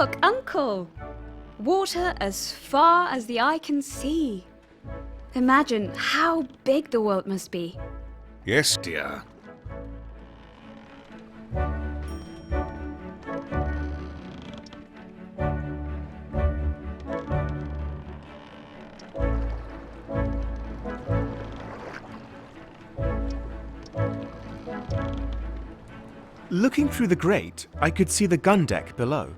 Look, Uncle! Water as far as the eye can see. Imagine how big the world must be. Yes, dear. Looking through the grate, I could see the gun deck below.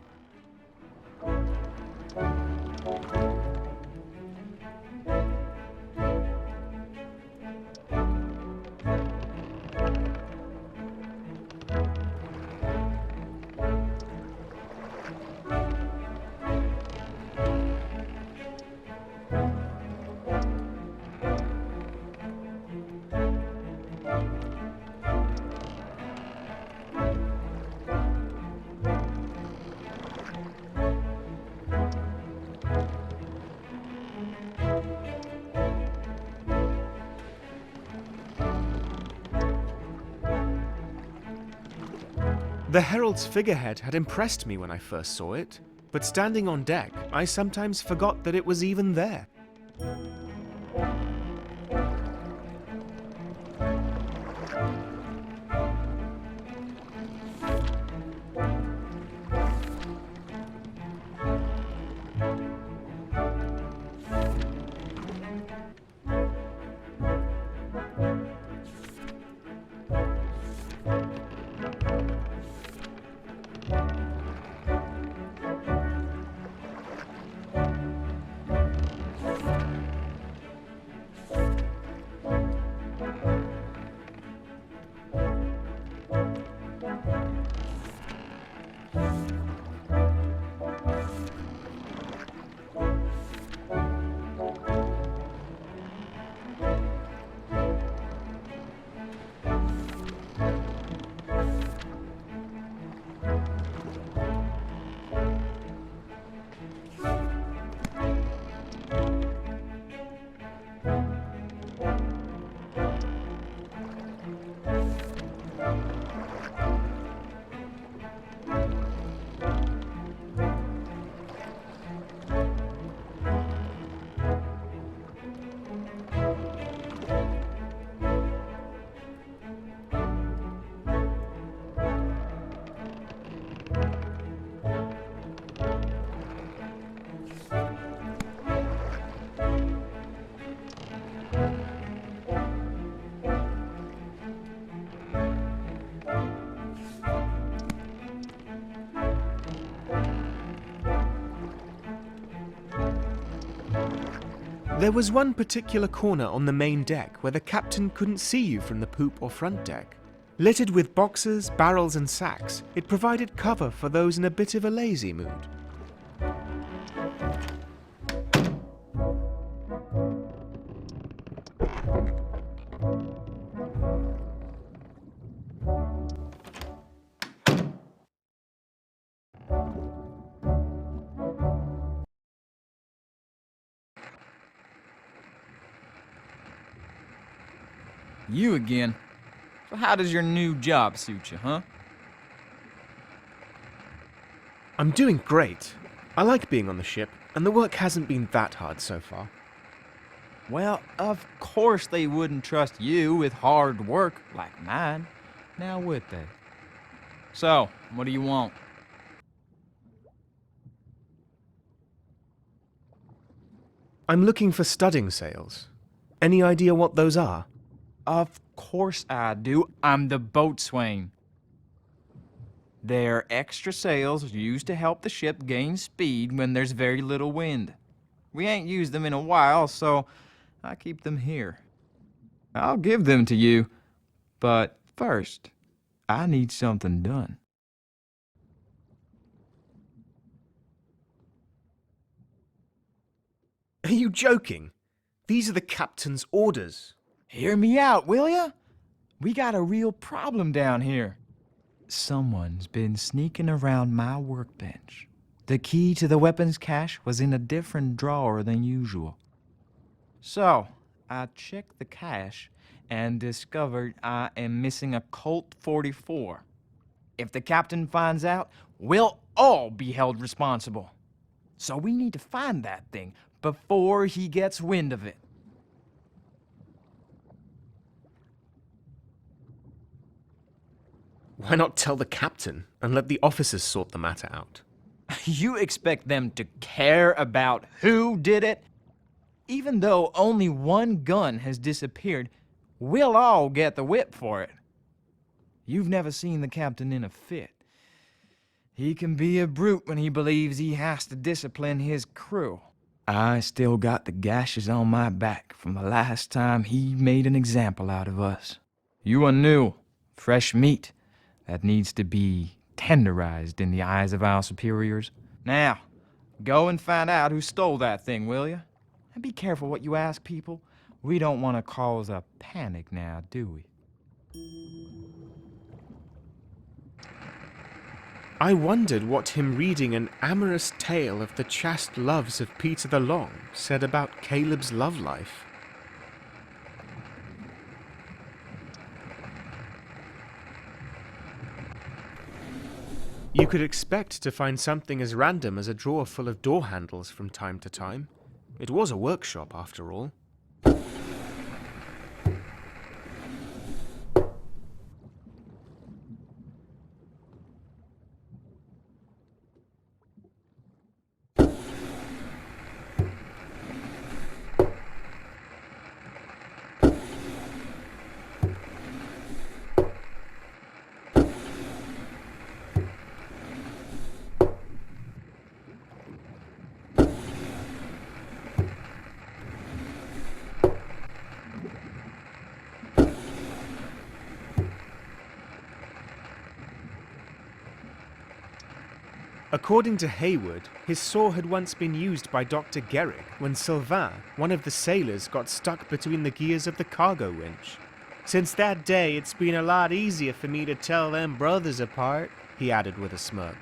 The Herald's figurehead had impressed me when I first saw it, but standing on deck, I sometimes forgot that it was even there. There was one particular corner on the main deck where the captain couldn't see you from the poop or front deck. Littered with boxes, barrels and sacks, it provided cover for those in a bit of a lazy mood. You again? So how does your new job suit you, huh? I'm doing great. I like being on the ship, and the work hasn't been that hard so far. Well, of course they wouldn't trust you with hard work like mine, now would they? So, what do you want? I'm looking for studding sails. Any idea what those are? Of course I do. I'm the boatswain. They're extra sails used to help the ship gain speed when there's very little wind. We ain't used them in a while, so I keep them here. I'll give them to you, but first, I need something done. Are you joking? These are the captain's orders. Hear me out, will ya? We got a real problem down here. Someone's been sneaking around my workbench. The key to the weapons cache was in a different drawer than usual. So, I checked the cache and discovered I am missing a Colt 44. If the captain finds out, we'll all be held responsible. So we need to find that thing before he gets wind of it. Why not tell the captain and let the officers sort the matter out? You expect them to care about who did it? Even though only one gun has disappeared, we'll all get the whip for it. You've never seen the captain in a fit. He can be a brute when he believes he has to discipline his crew. I still got the gashes on my back from the last time he made an example out of us. You are new, fresh meat that needs to be tenderized in the eyes of our superiors. Now, go and find out who stole that thing, will you? And be careful what you ask people. We don't want to cause a panic now, do we? I wondered what him reading an amorous tale of the chaste loves of Peter the Long said about Caleb's love life. You could expect to find something as random as a drawer full of door handles from time to time. It was a workshop, after all. According to Hayward, his saw had once been used by Dr. Gerrick when Sylvain, one of the sailors, got stuck between the gears of the cargo winch. "Since that day, it's been a lot easier for me to tell them brothers apart," he added with a smirk.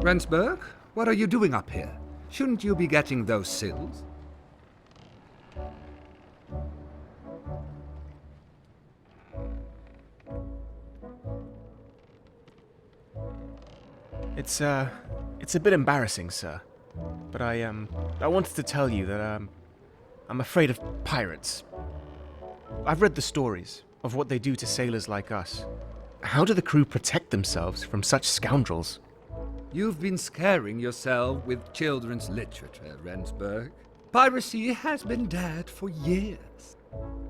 Rendsburg, what are you doing up here? Shouldn't you be getting those sills? It's a bit embarrassing, sir. But I wanted to tell you that, I'm afraid of pirates. I've read the stories of what they do to sailors like us. How do the crew protect themselves from such scoundrels? You've been scaring yourself with children's literature, Rendsburg. Piracy has been dead for years.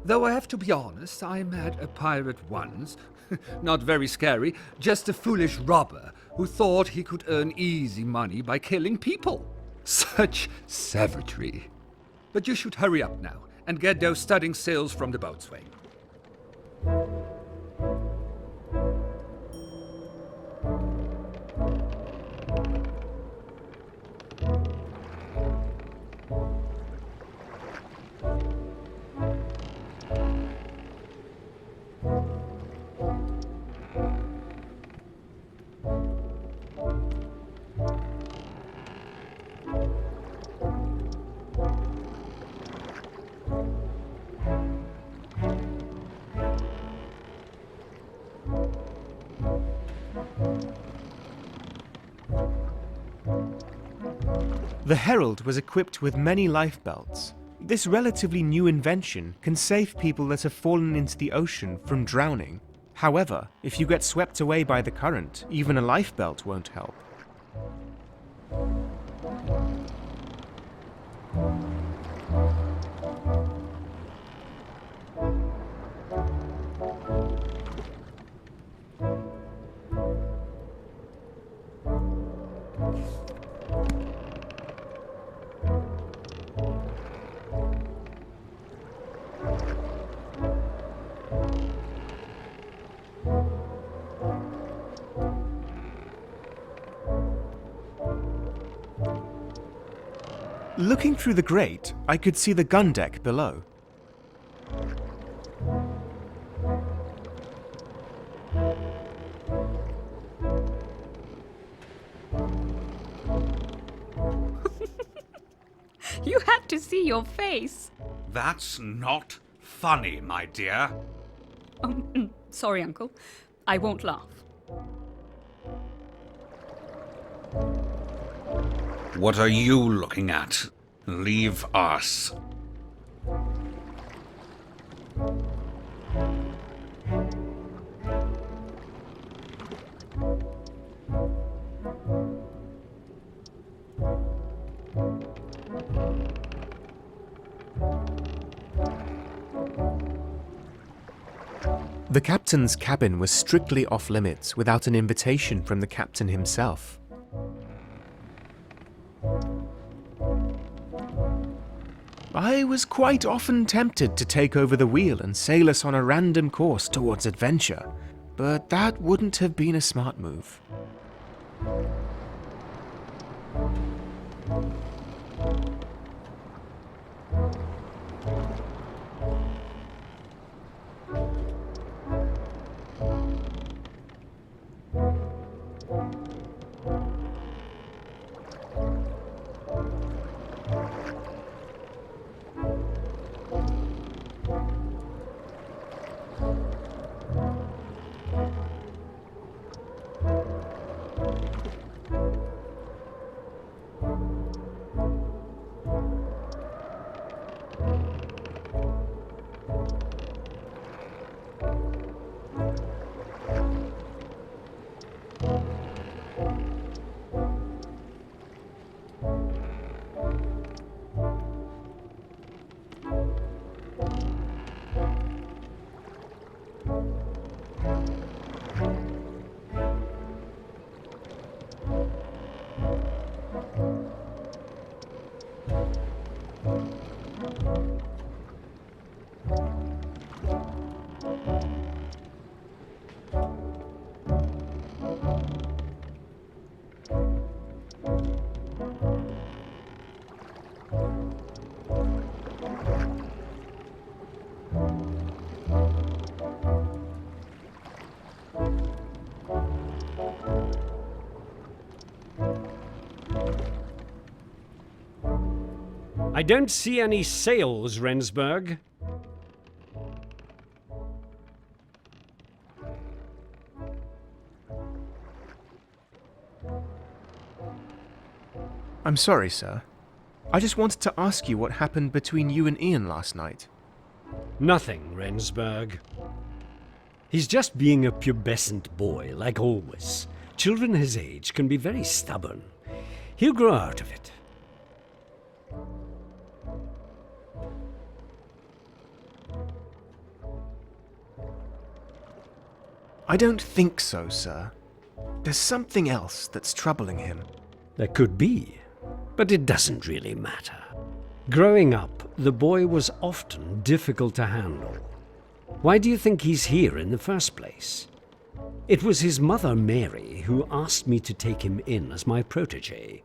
Though I have to be honest, I met a pirate once. Not very scary, just a foolish robber who thought he could earn easy money by killing people. Such savagery. But you should hurry up now and get those studding sails from the boatswain. The Herald was equipped with many life belts. This relatively new invention can save people that have fallen into the ocean from drowning. However, if you get swept away by the current, even a life belt won't help. Looking through the grate, I could see the gun deck below. You have to see your face. That's not funny, my dear. Sorry, Uncle. I won't laugh. What are you looking at? Leave us. The captain's cabin was strictly off limits without an invitation from the captain himself. I was quite often tempted to take over the wheel and sail us on a random course towards adventure, but that wouldn't have been a smart move. I don't see any sails, Rensburg. I'm sorry, sir. I just wanted to ask you what happened between you and Ian last night. Nothing, Rensburg. He's just being a pubescent boy, like always. Children his age can be very stubborn. He'll grow out of it. I don't think so, sir. There's something else that's troubling him. There could be, but it doesn't really matter. Growing up, the boy was often difficult to handle. Why do you think he's here in the first place? It was his mother, Mary, who asked me to take him in as my protégé.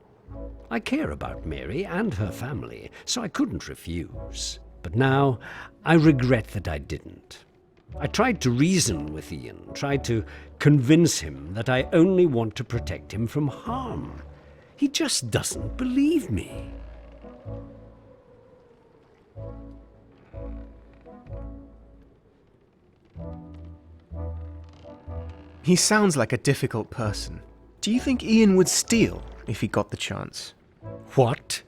I care about Mary and her family, so I couldn't refuse. But now, I regret that I didn't. I tried to reason with Ian, tried to convince him that I only want to protect him from harm. He just doesn't believe me. He sounds like a difficult person. Do you think Ian would steal if he got the chance? What?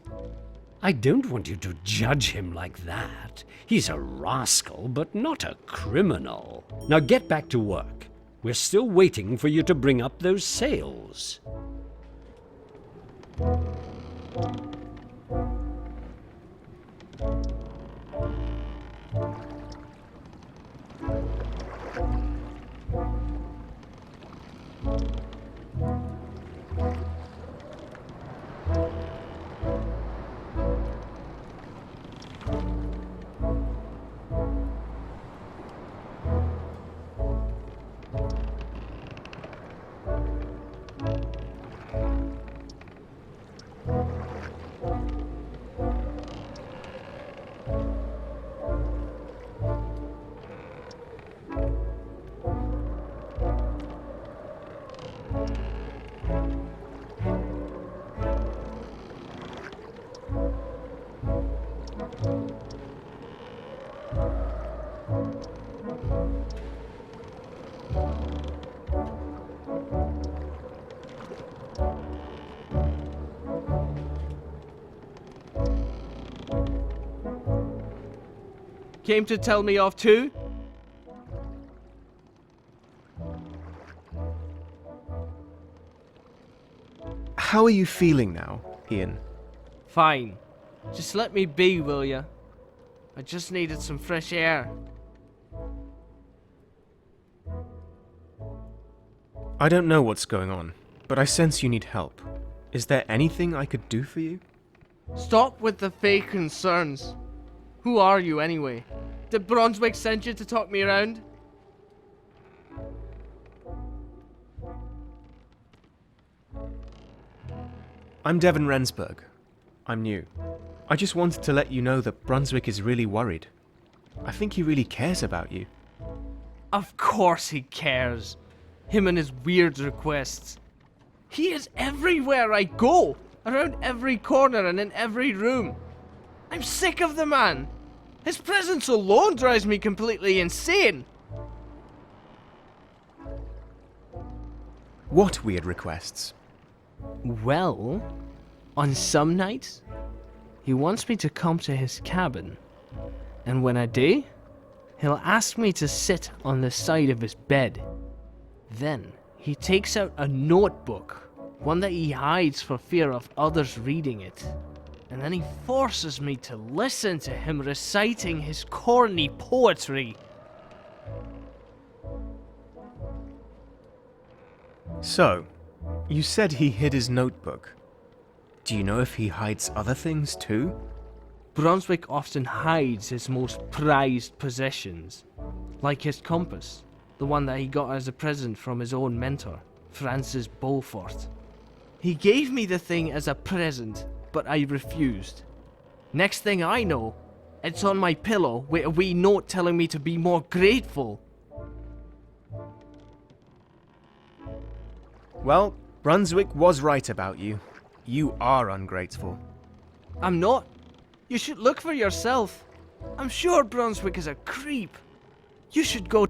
I don't want you to judge him like that. He's a rascal, but not a criminal. Now get back to work. We're still waiting for you to bring up those sails. Came to tell me off too? How are you feeling now, Ian? Fine. Just let me be, will ya? I just needed some fresh air. I don't know what's going on, but I sense you need help. Is there anything I could do for you? Stop with the fake concerns. Who are you anyway? Did Brunswick send you to talk me around? I'm Devan Rensburg. I'm new. I just wanted to let you know that Brunswick is really worried. I think he really cares about you. Of course he cares. Him and his weird requests. He is everywhere I go. Around every corner and in every room. I'm sick of the man. His presence alone drives me completely insane. What weird requests? Well, on some nights, he wants me to come to his cabin. And when I do, he'll ask me to sit on the side of his bed. Then, he takes out a notebook, one that he hides for fear of others reading it. And then he forces me to listen to him reciting his corny poetry. So, you said he hid his notebook. Do you know if he hides other things too? Brunswick often hides his most prized possessions, like his compass, the one that he got as a present from his own mentor, Francis Beaufort. He gave me the thing as a present, but I refused. Next thing I know, it's on my pillow with a wee note telling me to be more grateful. Well, Brunswick was right about you. You are ungrateful. I'm not. You should look for yourself. I'm sure Brunswick is a creep. You should go.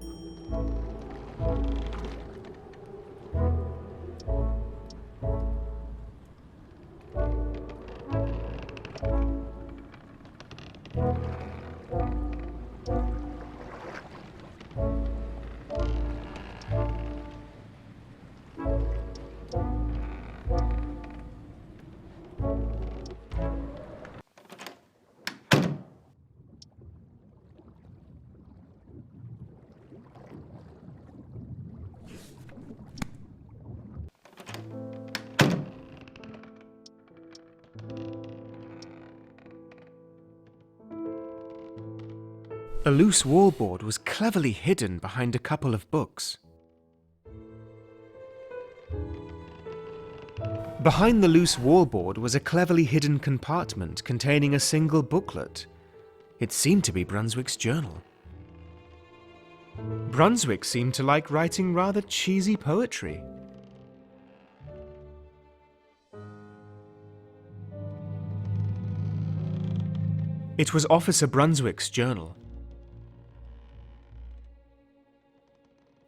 A loose wallboard was cleverly hidden behind a couple of books. Behind the loose wallboard was a cleverly hidden compartment containing a single booklet. It seemed to be Brunswick's journal. Brunswick seemed to like writing rather cheesy poetry. It was Officer Brunswick's journal.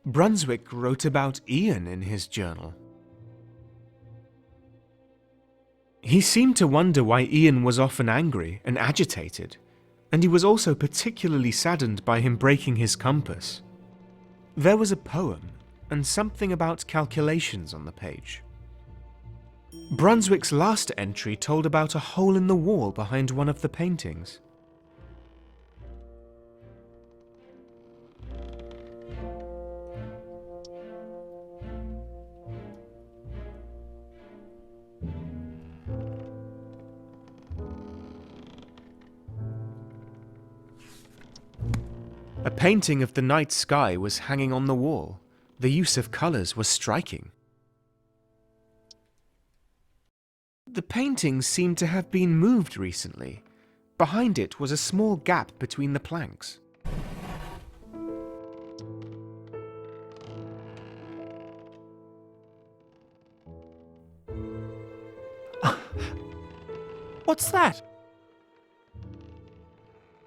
Brunswick wrote about Ian in his journal. He seemed to wonder why Ian was often angry and agitated, and he was also particularly saddened by him breaking his compass. There was a poem and something about calculations on the page. Brunswick's last entry told about a hole in the wall behind one of the paintings. A painting of the night sky was hanging on the wall. The use of colours was striking. The painting seemed to have been moved recently. Behind it was a small gap between the planks. What's that?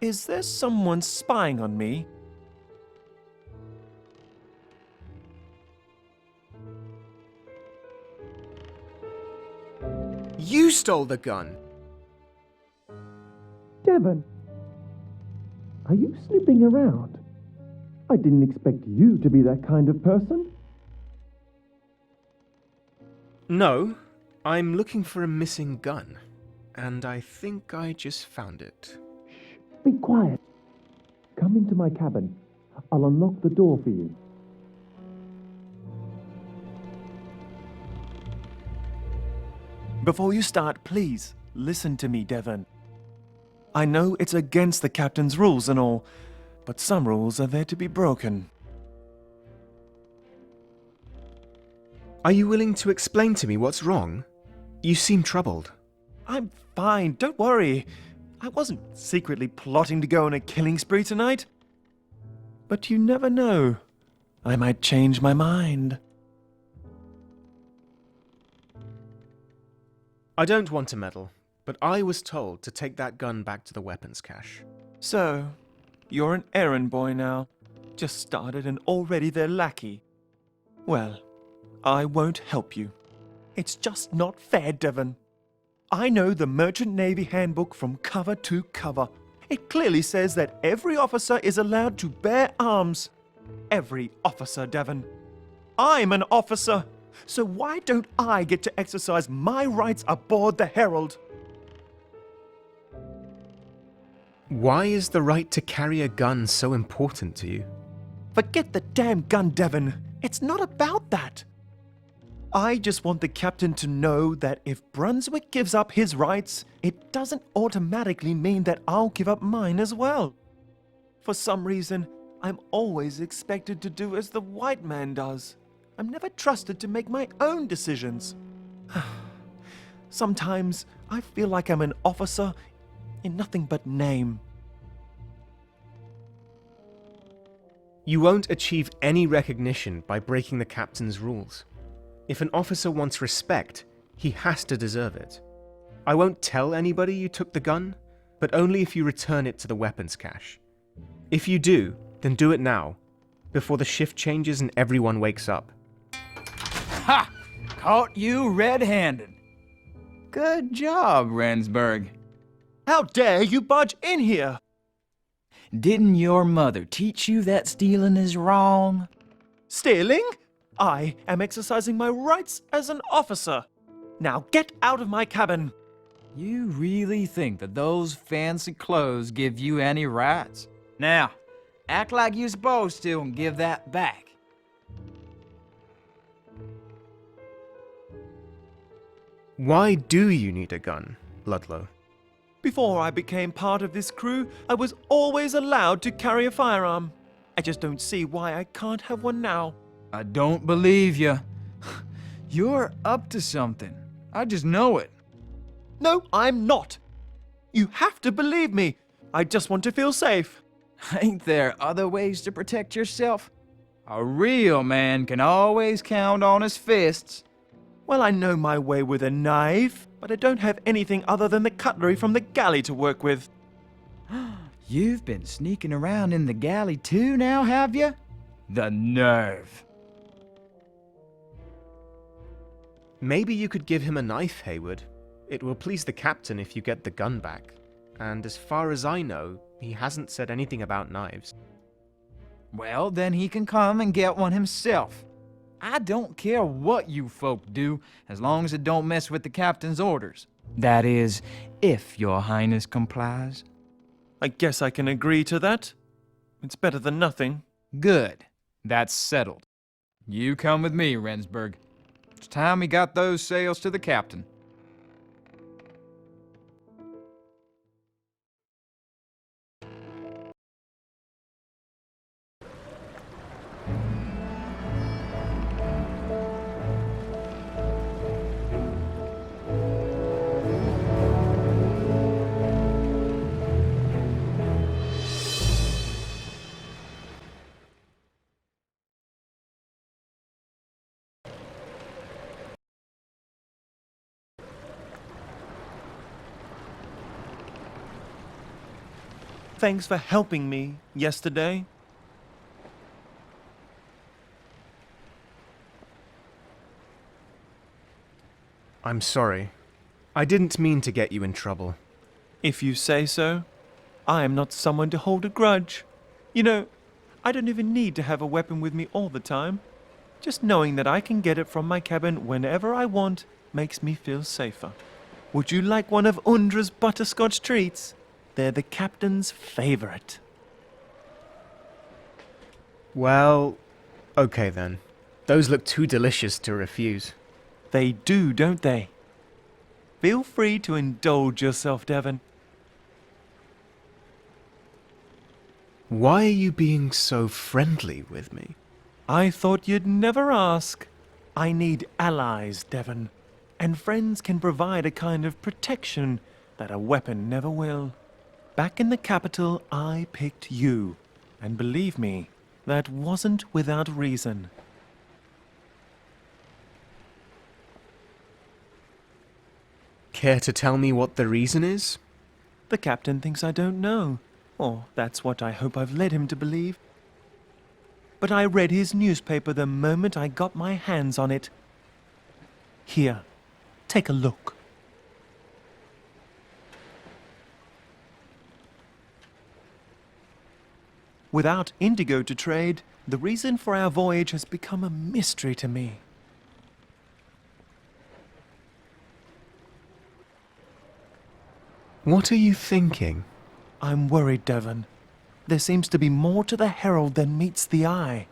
Is there someone spying on me? You stole the gun! Devan, are you snooping around? I didn't expect you to be that kind of person. No, I'm looking for a missing gun, and I think I just found it. Be quiet. Come into my cabin. I'll unlock the door for you. Before you start, please, listen to me, Devan. I know it's against the captain's rules and all, but some rules are there to be broken. Are you willing to explain to me what's wrong? You seem troubled. I'm fine, don't worry. I wasn't secretly plotting to go on a killing spree tonight. But you never know. I might change my mind. I don't want to meddle, but I was told to take that gun back to the weapons cache. So, you're an errand boy now. Just started and already they're lackey. Well, I won't help you. It's just not fair, Devan. I know the Merchant Navy Handbook from cover to cover. It clearly says that every officer is allowed to bear arms. Every officer, Devan. I'm an officer, so why don't I get to exercise my rights aboard the Herald? Why is the right to carry a gun so important to you? Forget the damn gun, Devan. It's not about that. I just want the captain to know that if Brunswick gives up his rights, it doesn't automatically mean that I'll give up mine as well. For some reason, I'm always expected to do as the white man does. I'm never trusted to make my own decisions. Sometimes I feel like I'm an officer in nothing but name. You won't achieve any recognition by breaking the captain's rules. If an officer wants respect, he has to deserve it. I won't tell anybody you took the gun, but only if you return it to the weapons cache. If you do, then do it now, before the shift changes and everyone wakes up. Ha! Caught you red-handed. Good job, Rendsburg. How dare you barge in here? Didn't your mother teach you that stealing is wrong? Stealing? I am exercising my rights as an officer. Now get out of my cabin. You really think that those fancy clothes give you any rights? Now, act like you're supposed to and give that back. Why do you need a gun, Ludlow? Before I became part of this crew, I was always allowed to carry a firearm. I just don't see why I can't have one now. I don't believe you. You're up to something. I just know it. No, I'm not. You have to believe me. I just want to feel safe. Ain't there other ways to protect yourself? A real man can always count on his fists. Well, I know my way with a knife, but I don't have anything other than the cutlery from the galley to work with. You've been sneaking around in the galley too now, have you? The nerve. Maybe you could give him a knife, Hayward. It will please the captain if you get the gun back. And as far as I know, he hasn't said anything about knives. Well, then he can come and get one himself. I don't care what you folk do, as long as it don't mess with the captain's orders. That is, if your highness complies. I guess I can agree to that. It's better than nothing. Good. That's settled. You come with me, Rensburg. It's time we got those sails to the captain. Thanks for helping me yesterday. I'm sorry. I didn't mean to get you in trouble. If you say so. I am not someone to hold a grudge. You know, I don't even need to have a weapon with me all the time. Just knowing that I can get it from my cabin whenever I want makes me feel safer. Would you like one of Undra's butterscotch treats? They're the captain's favorite. Well, okay then. Those look too delicious to refuse. They do, don't they? Feel free to indulge yourself, Devan. Why are you being so friendly with me? I thought you'd never ask. I need allies, Devan. And friends can provide a kind of protection that a weapon never will. Back in the capital, I picked you. And believe me, that wasn't without reason. Care to tell me what the reason is? The captain thinks I don't know. Or that's what I hope I've led him to believe. But I read his newspaper the moment I got my hands on it. Here, take a look. Without indigo to trade, the reason for our voyage has become a mystery to me. What are you thinking? I'm worried, Devan. There seems to be more to the Herald than meets the eye.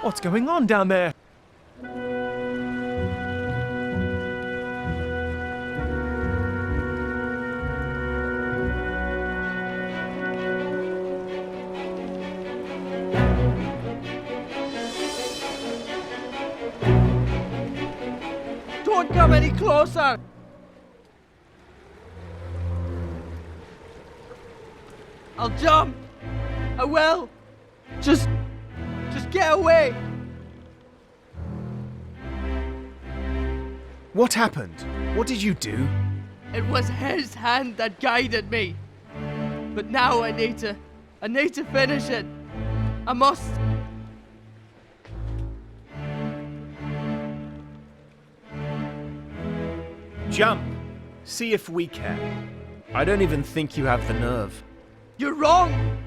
What's going on down there? Don't come any closer! I'll jump! I will! Just get away! What happened? What did you do? It was his hand that guided me. But now I need to finish it. I must. Jump! See if we can. I don't even think you have the nerve. You're wrong!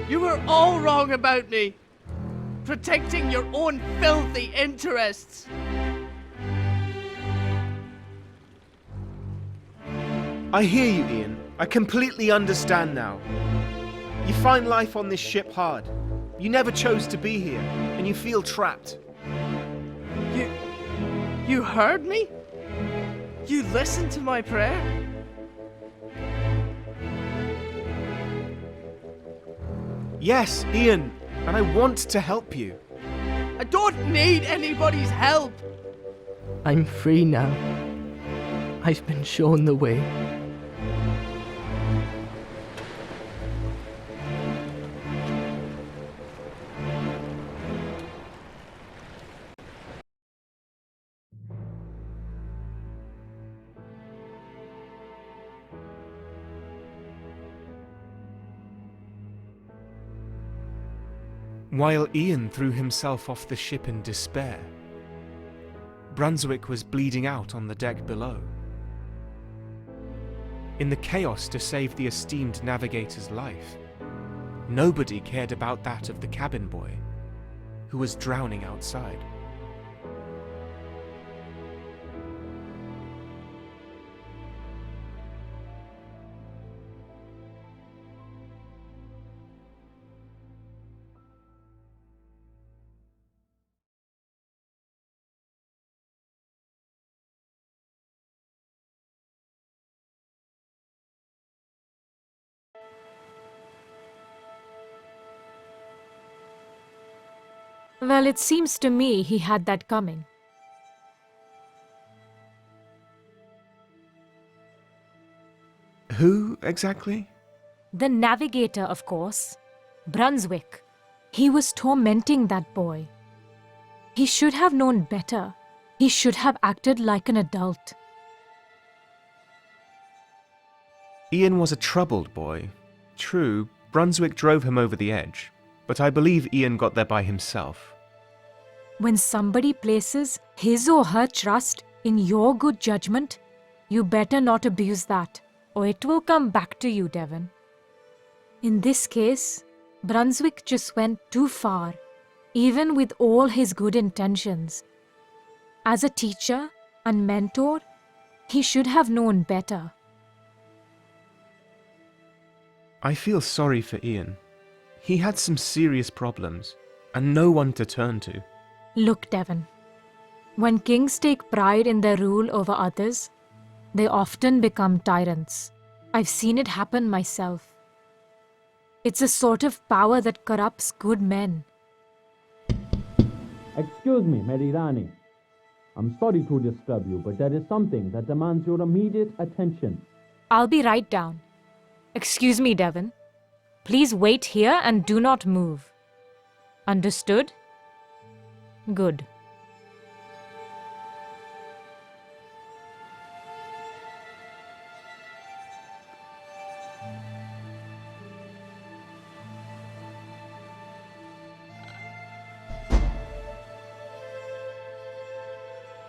You were all wrong about me! Protecting your own filthy interests! I hear you, Ian. I completely understand now. You find life on this ship hard. You never chose to be here, and you feel trapped. You heard me? You listened to my prayer? Yes, Ian, and I want to help you. I don't need anybody's help! I'm free now. I've been shown the way. While Ian threw himself off the ship in despair, Brunswick was bleeding out on the deck below. In the chaos to save the esteemed navigator's life, nobody cared about that of the cabin boy, who was drowning outside. Well, it seems to me he had that coming. Who exactly? The navigator, of course. Brunswick. He was tormenting that boy. He should have known better. He should have acted like an adult. Ian was a troubled boy. True, Brunswick drove him over the edge, but I believe Ian got there by himself. When somebody places his or her trust in your good judgment, you better not abuse that, or it will come back to you, Devan. In this case, Brunswick just went too far, even with all his good intentions. As a teacher and mentor, he should have known better. I feel sorry for Ian. He had some serious problems, and no one to turn to. Look, Devan, when kings take pride in their rule over others, they often become tyrants. I've seen it happen myself. It's a sort of power that corrupts good men. Excuse me, Merirani. I'm sorry to disturb you, but there is something that demands your immediate attention. I'll be right down. Excuse me, Devan. Please wait here and do not move. Understood? Good.